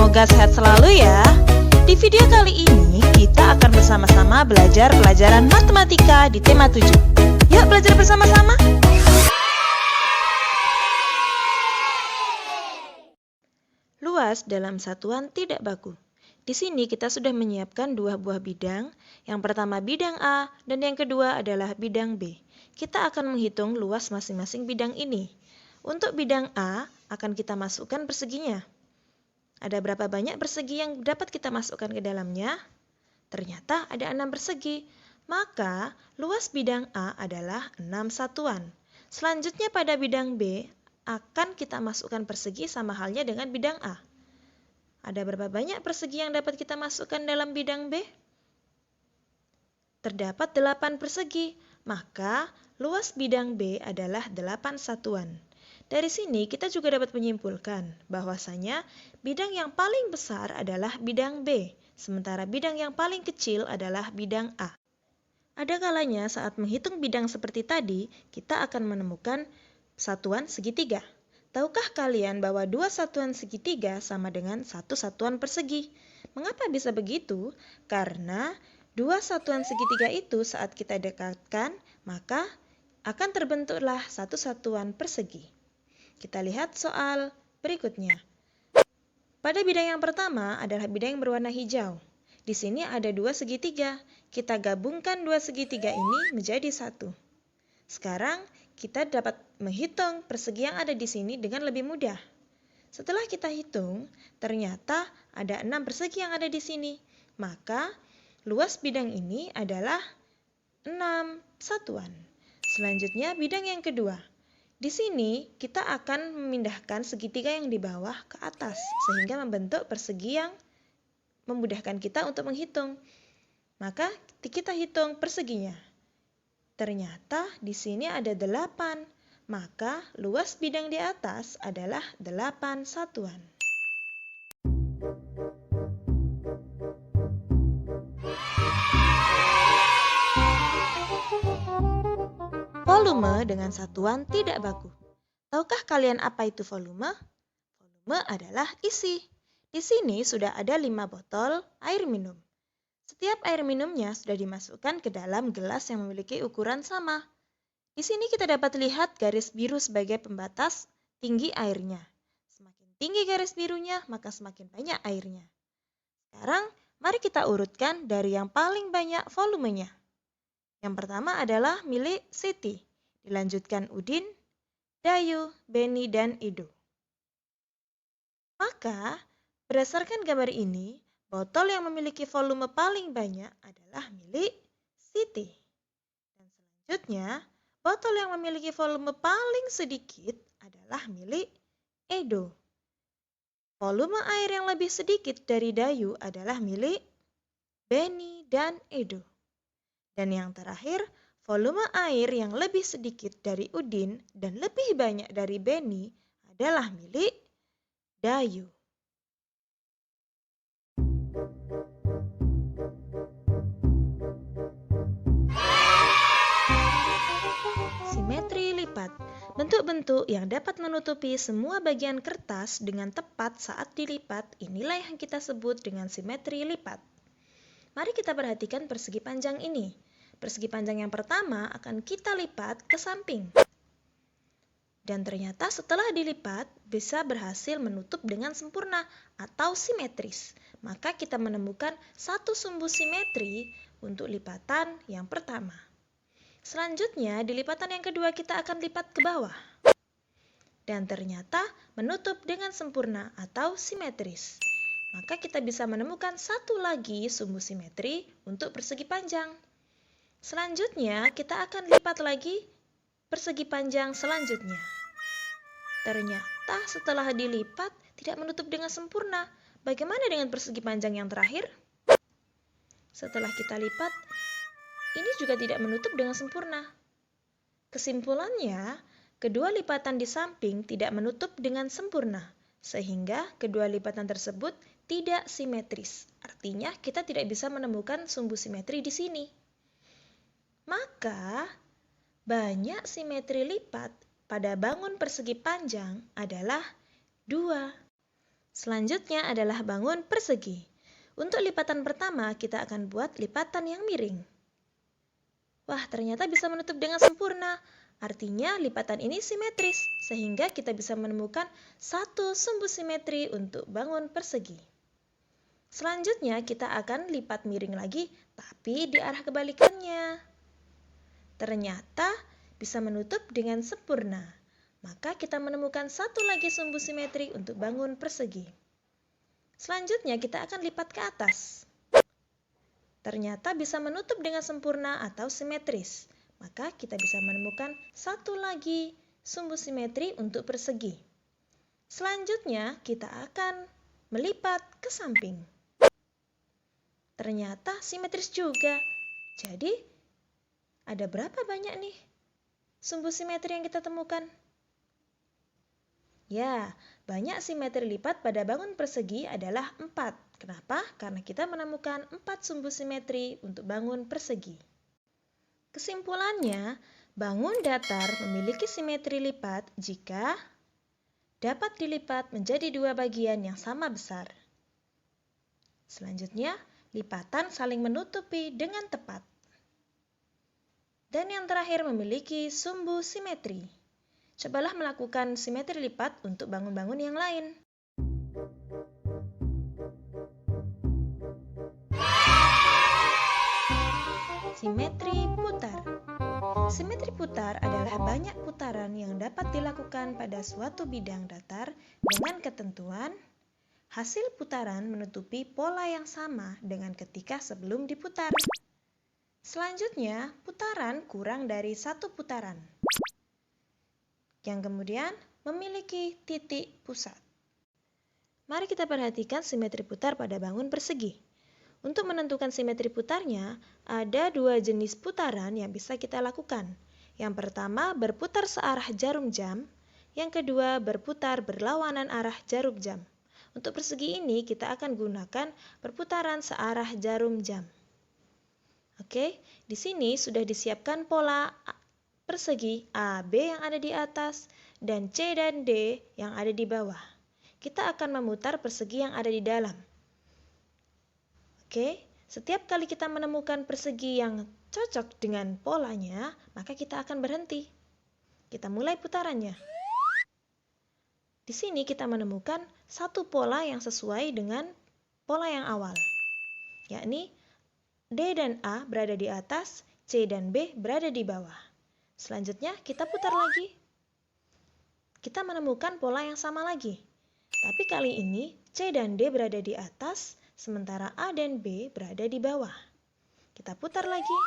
Semoga sehat selalu ya. Di video kali ini kita akan bersama-sama belajar pelajaran matematika di tema 7. Yuk belajar bersama-sama. Luas dalam satuan tidak baku. Di sini kita sudah menyiapkan dua buah bidang. Yang pertama bidang A dan yang kedua adalah bidang B. Kita akan menghitung luas masing-masing bidang ini. Untuk bidang A akan kita masukkan perseginya. Ada berapa banyak persegi yang dapat kita masukkan ke dalamnya? Ternyata ada 6 persegi. Maka luas bidang A adalah 6 satuan. Selanjutnya pada bidang B akan kita masukkan persegi sama halnya dengan bidang A. Ada berapa banyak persegi yang dapat kita masukkan dalam bidang B? Terdapat 8 persegi. Maka luas bidang B adalah 8 satuan. Dari sini kita juga dapat menyimpulkan bahwasanya bidang yang paling besar adalah bidang B, sementara bidang yang paling kecil adalah bidang A. Ada kalanya saat menghitung bidang seperti tadi, kita akan menemukan satuan segitiga. Tahukah kalian bahwa 2 satuan segitiga sama dengan 1 satuan persegi? Mengapa bisa begitu? Karena 2 satuan segitiga itu saat kita dekatkan, maka akan terbentuklah 1 satuan persegi. Kita lihat soal berikutnya. Pada bidang yang pertama adalah bidang yang berwarna hijau. Di sini ada 2 segitiga. Kita gabungkan 2 segitiga ini menjadi 1. Sekarang kita dapat menghitung persegi yang ada di sini dengan lebih mudah. Setelah kita hitung, ternyata ada 6 persegi yang ada di sini. Maka luas bidang ini adalah 6 satuan. Selanjutnya bidang yang kedua. Di sini kita akan memindahkan segitiga yang di bawah ke atas sehingga membentuk persegi yang memudahkan kita untuk menghitung. Maka kita hitung perseginya. Ternyata di sini ada 8. Maka luas bidang di atas adalah 8 satuan. Volume dengan satuan tidak baku. Tahukah kalian apa itu volume? Volume adalah isi. Di sini sudah ada 5 botol air minum. Setiap air minumnya sudah dimasukkan ke dalam gelas yang memiliki ukuran sama. Di sini kita dapat lihat garis biru sebagai pembatas tinggi airnya. Semakin tinggi garis birunya, maka semakin banyak airnya. Sekarang, mari kita urutkan dari yang paling banyak volumenya. Yang pertama adalah milik Siti. Dilanjutkan Udin, Dayu, Beni, dan Edo. Maka, berdasarkan gambar ini, botol yang memiliki volume paling banyak adalah milik Siti. Dan selanjutnya, botol yang memiliki volume paling sedikit adalah milik Edo. Volume air yang lebih sedikit dari Dayu adalah milik Beni dan Edo. Dan yang terakhir, volume air yang lebih sedikit dari Udin dan lebih banyak dari Beni adalah milik Dayu. Simetri lipat. Bentuk-bentuk yang dapat menutupi semua bagian kertas dengan tepat saat dilipat, inilah yang kita sebut dengan simetri lipat. Mari kita perhatikan persegi panjang ini. Persegi panjang yang pertama akan kita lipat ke samping. Dan ternyata setelah dilipat bisa berhasil menutup dengan sempurna atau simetris. Maka kita menemukan satu sumbu simetri untuk lipatan yang pertama. Selanjutnya di lipatan yang kedua kita akan lipat ke bawah. Dan ternyata menutup dengan sempurna atau simetris. Maka kita bisa menemukan satu lagi sumbu simetri untuk persegi panjang. Selanjutnya, kita akan lipat lagi persegi panjang selanjutnya. Ternyata setelah dilipat tidak menutup dengan sempurna. Bagaimana dengan persegi panjang yang terakhir? Setelah kita lipat, ini juga tidak menutup dengan sempurna. Kesimpulannya, kedua lipatan di samping tidak menutup dengan sempurna, sehingga kedua lipatan tersebut tidak simetris. Artinya, kita tidak bisa menemukan sumbu simetri di sini. Maka, banyak simetri lipat pada bangun persegi panjang adalah 2. Selanjutnya adalah bangun persegi. Untuk lipatan pertama, kita akan buat lipatan yang miring. Wah, ternyata bisa menutup dengan sempurna. Artinya lipatan ini simetris, sehingga kita bisa menemukan satu sumbu simetri untuk bangun persegi. Selanjutnya kita akan lipat miring lagi, tapi di arah kebalikannya. Ternyata bisa menutup dengan sempurna. Maka kita menemukan satu lagi sumbu simetri untuk bangun persegi. Selanjutnya kita akan lipat ke atas. Ternyata bisa menutup dengan sempurna atau simetris. Maka kita bisa menemukan satu lagi sumbu simetri untuk persegi. Selanjutnya kita akan melipat ke samping. Ternyata simetris juga. Jadi ada berapa banyak nih sumbu simetri yang kita temukan? Ya, banyak simetri lipat pada bangun persegi adalah 4. Kenapa? Karena kita menemukan 4 sumbu simetri untuk bangun persegi. Kesimpulannya, bangun datar memiliki simetri lipat jika dapat dilipat menjadi 2 bagian yang sama besar. Selanjutnya, lipatan saling menutupi dengan tepat. Dan yang terakhir memiliki sumbu simetri. Cobalah melakukan simetri lipat untuk bangun-bangun yang lain. Simetri putar. Simetri putar adalah banyak putaran yang dapat dilakukan pada suatu bidang datar dengan ketentuan hasil putaran menutupi pola yang sama dengan ketika sebelum diputar. Selanjutnya, putaran kurang dari 1 putaran, yang kemudian memiliki titik pusat. Mari kita perhatikan simetri putar pada bangun persegi. Untuk menentukan simetri putarnya, ada 2 jenis putaran yang bisa kita lakukan. Yang pertama, berputar searah jarum jam. Yang kedua, berputar berlawanan arah jarum jam. Untuk persegi ini, kita akan gunakan perputaran searah jarum jam. Oke, di sini sudah disiapkan pola persegi AB yang ada di atas dan C dan D yang ada di bawah. Kita akan memutar persegi yang ada di dalam. Oke, setiap kali kita menemukan persegi yang cocok dengan polanya, maka kita akan berhenti. Kita mulai putarannya. Di sini kita menemukan satu pola yang sesuai dengan pola yang awal, yakni D dan A berada di atas, C dan B berada di bawah. Selanjutnya kita putar lagi. Kita menemukan pola yang sama lagi. Tapi kali ini C dan D berada di atas, sementara A dan B berada di bawah. Kita putar lagi.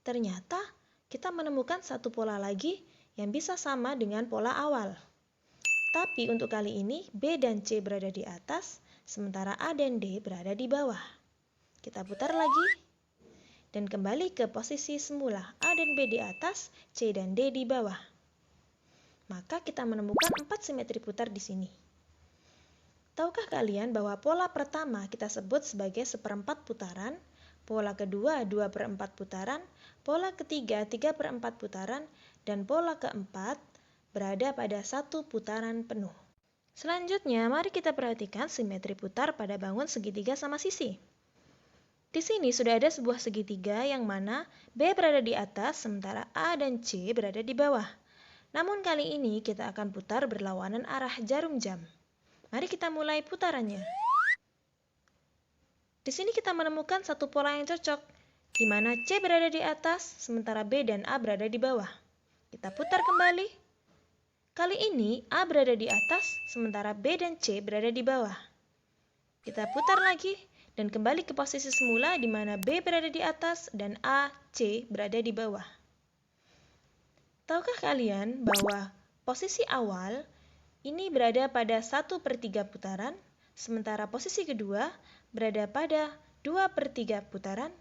Ternyata kita menemukan satu pola lagi yang bisa sama dengan pola awal. Tapi untuk kali ini B dan C berada di atas, sementara A dan D berada di bawah. Kita putar lagi. Dan kembali ke posisi semula, A dan B di atas, C dan D di bawah. Maka kita menemukan 4 simetri putar di sini. Tahukah kalian bahwa pola pertama kita sebut sebagai 1/4 putaran, pola kedua 2/4 putaran, pola ketiga 3/4 putaran, dan pola keempat berada pada 1 putaran penuh. Selanjutnya, mari kita perhatikan simetri putar pada bangun segitiga sama sisi. Di sini sudah ada sebuah segitiga yang mana B berada di atas sementara A dan C berada di bawah. Namun kali ini kita akan putar berlawanan arah jarum jam. Mari kita mulai putarannya. Di sini kita menemukan satu pola yang cocok, di mana C berada di atas sementara B dan A berada di bawah. Kita putar kembali. Kali ini A berada di atas sementara B dan C berada di bawah. Kita putar lagi. Dan kembali ke posisi semula di mana B berada di atas dan A, C berada di bawah. Tahukah kalian bahwa posisi awal ini berada pada 1/3 putaran, sementara posisi kedua berada pada 2/3 putaran,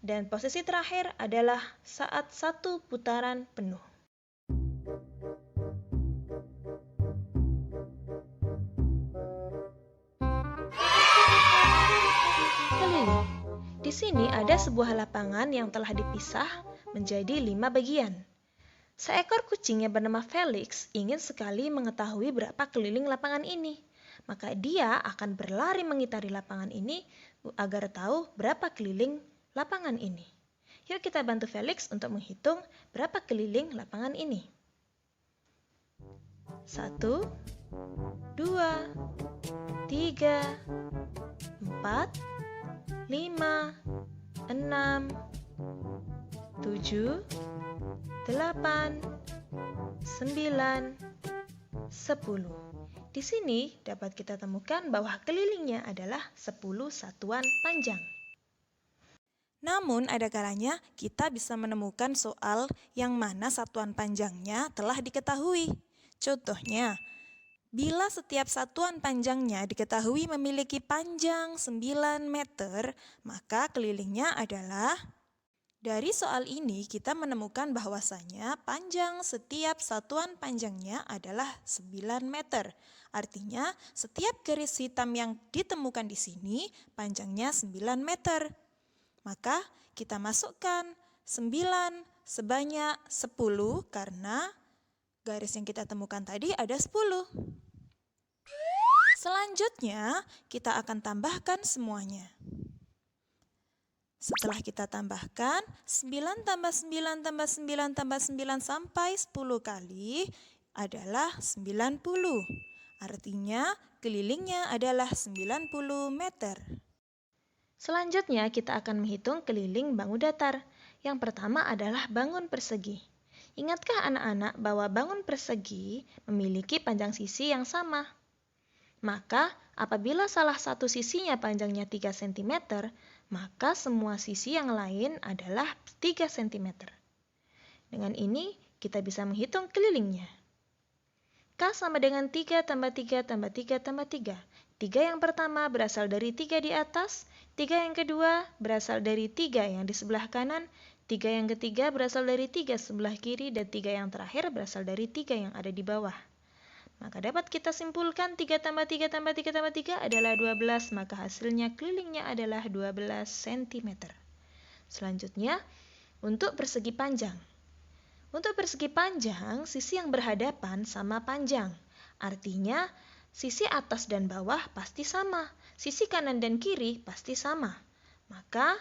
dan posisi terakhir adalah saat 1 putaran penuh. Di sini ada sebuah lapangan yang telah dipisah menjadi 5 bagian. Seekor kucing yang bernama Felix ingin sekali mengetahui berapa keliling lapangan ini. maka dia akan berlari mengitari lapangan ini agar tahu berapa keliling lapangan ini. Yuk kita bantu Felix untuk menghitung berapa keliling lapangan ini. 1, 2, 3, 4, 5, 6, 7, 8, 9, 10. Di sini dapat kita temukan bahwa kelilingnya adalah 10 satuan panjang. Namun ada kalanya kita bisa menemukan soal yang mana satuan panjangnya telah diketahui. Contohnya, bila setiap satuan panjangnya diketahui memiliki panjang 9 meter, maka kelilingnya adalah... Dari soal ini kita menemukan bahwasanya panjang setiap satuan panjangnya adalah 9 meter. Artinya setiap garis hitam yang ditemukan di sini panjangnya 9 meter. Maka kita masukkan 9 sebanyak 10 karena garis yang kita temukan tadi ada 10. Selanjutnya kita akan tambahkan semuanya. Setelah kita tambahkan 9 tambah 9 tambah 9 tambah 9 sampai 10 kali adalah 90. Artinya kelilingnya adalah 90 meter. Selanjutnya kita akan menghitung keliling bangun datar. Yang pertama adalah bangun persegi. Ingatkah anak-anak bahwa bangun persegi memiliki panjang sisi yang sama? Maka apabila salah satu sisinya panjangnya 3 cm, maka semua sisi yang lain adalah 3 cm. Dengan ini kita bisa menghitung kelilingnya. K sama dengan 3 tambah 3 tambah 3 tambah 3. 3 yang pertama berasal dari 3 di atas, 3 yang kedua berasal dari 3 yang di sebelah kanan, 3 yang ketiga berasal dari 3 sebelah kiri, dan 3 yang terakhir berasal dari 3 yang ada di bawah. Maka dapat kita simpulkan 3 tambah 3 tambah 3 tambah 3 adalah 12, maka hasilnya kelilingnya adalah 12 cm. Selanjutnya, untuk persegi panjang. Untuk persegi panjang, sisi yang berhadapan sama panjang. Artinya, sisi atas dan bawah pasti sama, sisi kanan dan kiri pasti sama. Maka,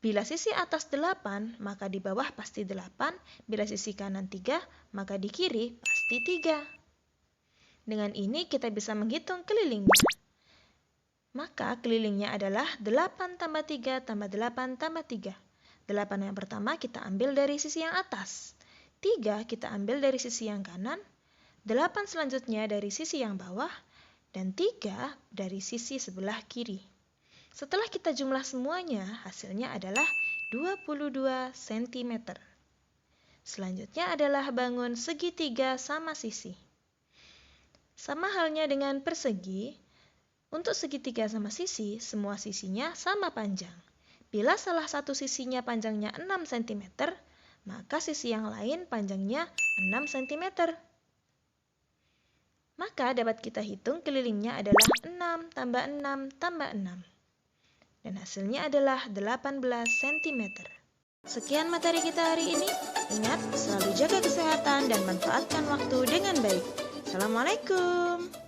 bila sisi atas 8, maka di bawah pasti 8, bila sisi kanan 3, maka di kiri pasti 3. Dengan ini kita bisa menghitung kelilingnya. Maka kelilingnya adalah 8 tambah 3 tambah 8 tambah 3. 8 yang pertama kita ambil dari sisi yang atas. 3 kita ambil dari sisi yang kanan. 8 selanjutnya dari sisi yang bawah. Dan 3 dari sisi sebelah kiri. Setelah kita jumlah semuanya, hasilnya adalah 22 cm. Selanjutnya adalah bangun segitiga sama sisi. Sama halnya dengan persegi, untuk segitiga sama sisi, semua sisinya sama panjang. Bila salah satu sisinya panjangnya 6 cm, maka sisi yang lain panjangnya 6 cm. Maka dapat kita hitung kelilingnya adalah 6 tambah 6 tambah 6. Dan hasilnya adalah 18 cm. Sekian materi kita hari ini. Ingat, selalu jaga kesehatan dan manfaatkan waktu dengan baik. Assalamualaikum.